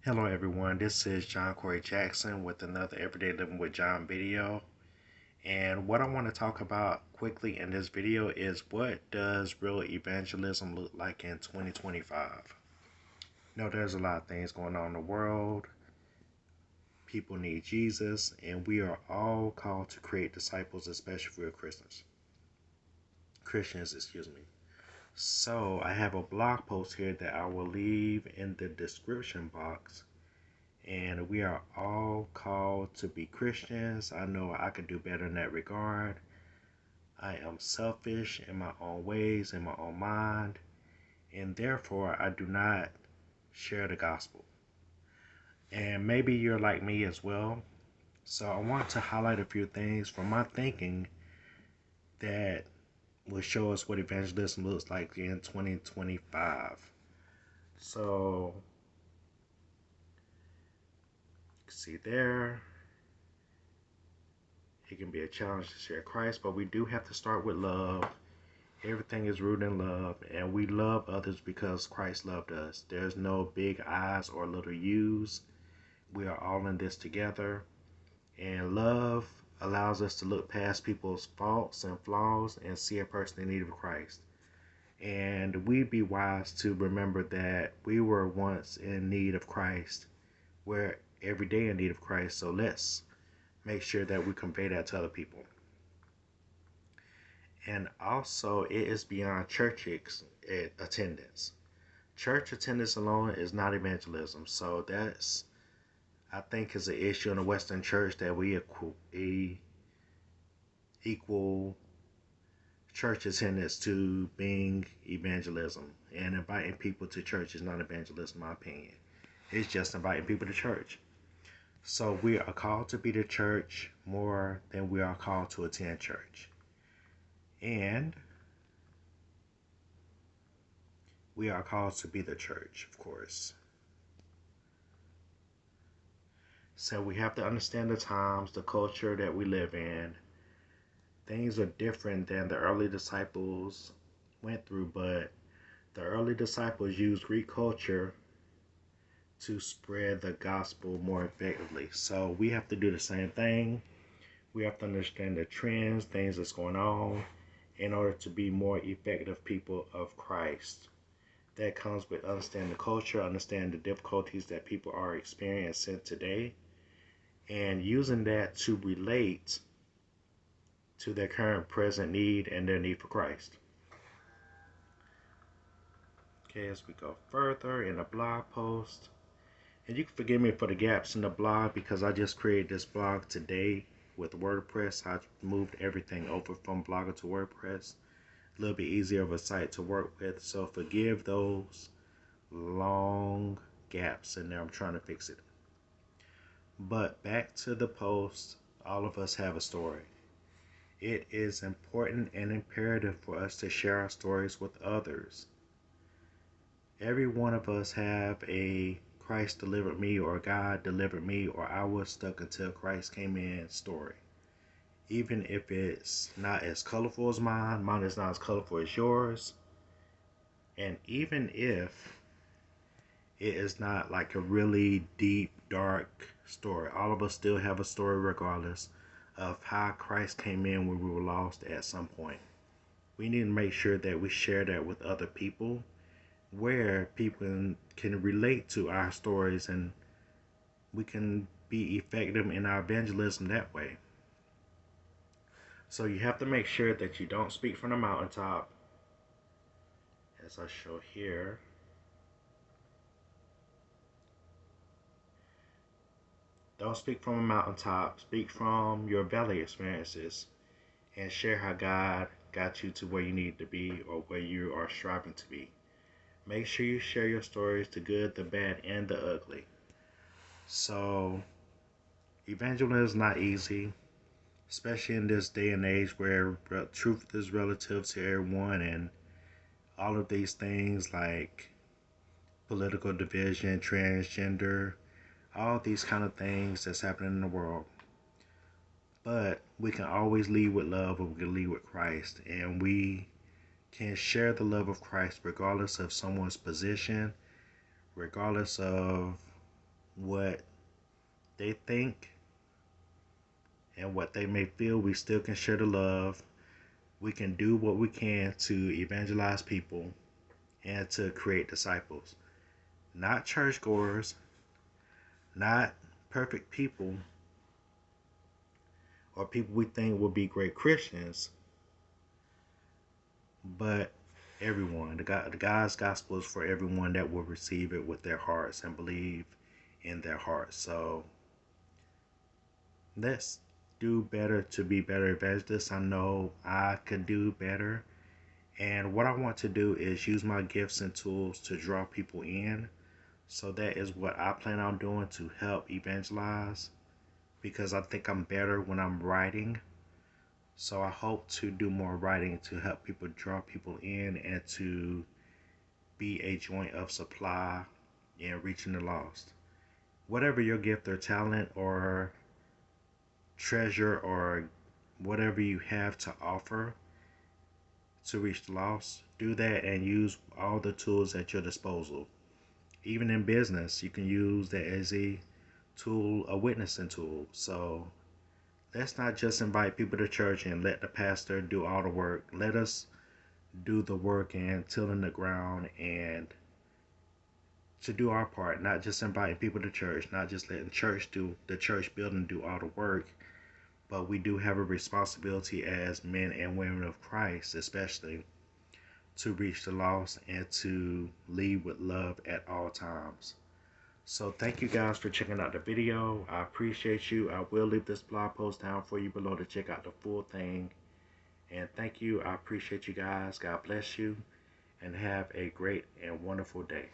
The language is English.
Hello everyone, this is John Corey Jackson with another Everyday Living with John video. And what I want to talk about quickly in this video is what does real evangelism look like in 2025? There's a lot of things going on in the world. People need Jesus, and we are all called to create disciples, especially for Christians, excuse me. So I have a blog post here that I will leave in the description box. And we are all called to be Christians. I know I could do better in that regard. I am selfish in my own ways, in my own mind, and therefore I do not share the gospel. And maybe you're like me as well. So I want to highlight a few things from my thinking that will show us what evangelism looks like in 2025. So, see there. It can be a challenge to share Christ, but we do have to start with love. Everything is rooted in love, and we love others because Christ loved us. There's no big I's or little U's. We are all in this together, and love allows us to look past people's faults and flaws and see a person in need of Christ. And we'd be wise to remember that we were once in need of Christ. We're every day in need of Christ, so let's make sure that we convey that to other people. And also, it is beyond church attendance. Church attendance alone is not evangelism. So that's, I think, is an issue in the Western church, that we equal church attendance to being evangelism. And inviting people to church is not evangelism, in my opinion. It's just inviting people to church. So we are called to be the church more than we are called to attend church. And we are called to be the church, of course. So we have to understand the times, the culture that we live in. Things are different than the early disciples went through, but the early disciples used Greek culture to spread the gospel more effectively. So we have to do the same thing. We have to understand the trends, things that's going on, in order to be more effective people of Christ. That comes with understanding the culture, understanding the difficulties that people are experiencing today, and using that to relate to their current present need and their need for Christ. Okay, as we go further in the blog post, and you can forgive me for the gaps in the blog because I just created this blog today with WordPress. I moved everything over from Blogger to WordPress. A little bit easier of a site to work with, so forgive those long gaps in there. I'm trying to fix it. But back to the post, all of us have a story. It is important and imperative for us to share our stories with others. Every one of us have a Christ delivered me, or God delivered me, or I was stuck until Christ came in story. Even if it's not as colorful as mine is not as colorful as yours, and even if it is not like a really deep, dark story, all of us still have a story regardless of how Christ came in when we were lost at some point. We need to make sure that we share that with other people, where people can relate to our stories, and we can be effective in our evangelism that way. So you have to make sure that you don't speak from the mountaintop, as I show here. Don't speak from a mountaintop. Speak from your valley experiences and share how God got you to where you need to be, or where you are striving to be. Make sure you share your stories, the good, the bad, and the ugly. So, evangelism is not easy, especially in this day and age where truth is relative to everyone, and all of these things like political division, transgender, all these kind of things that's happening in the world. But we can always lead with love, or we can lead with Christ, and we can share the love of Christ regardless of someone's position, regardless of what they think and what they may feel. We still can share the love. We can do what we can to evangelize people and to create disciples. Not churchgoers, not perfect people, or people we think will be great Christians, but everyone. The God's gospel is for everyone that will receive it with their hearts and believe in their hearts. So let's do better to be better evangelists. I know I could do better. And what I want to do is use my gifts and tools to draw people in. So that is what I plan on doing to help evangelize, because I think I'm better when I'm writing. So I hope to do more writing to help people, draw people in, and to be a joint of supply in reaching the lost. Whatever your gift or talent or treasure or whatever you have to offer to reach the lost, do that and use all the tools at your disposal. Even in business, you can use that as a tool, a witnessing tool. So let's not just invite people to church and let the pastor do all the work. Let us do the work and tilling the ground and to do our part, not just inviting people to church, not just letting church do the church building do all the work, but we do have a responsibility as men and women of Christ, especially, to reach the lost and to lead with love at all times. So thank you guys for checking out the video. I appreciate you. I will leave this blog post down for you below to check out the full thing. And thank you. I appreciate you guys. God bless you and have a great and wonderful day.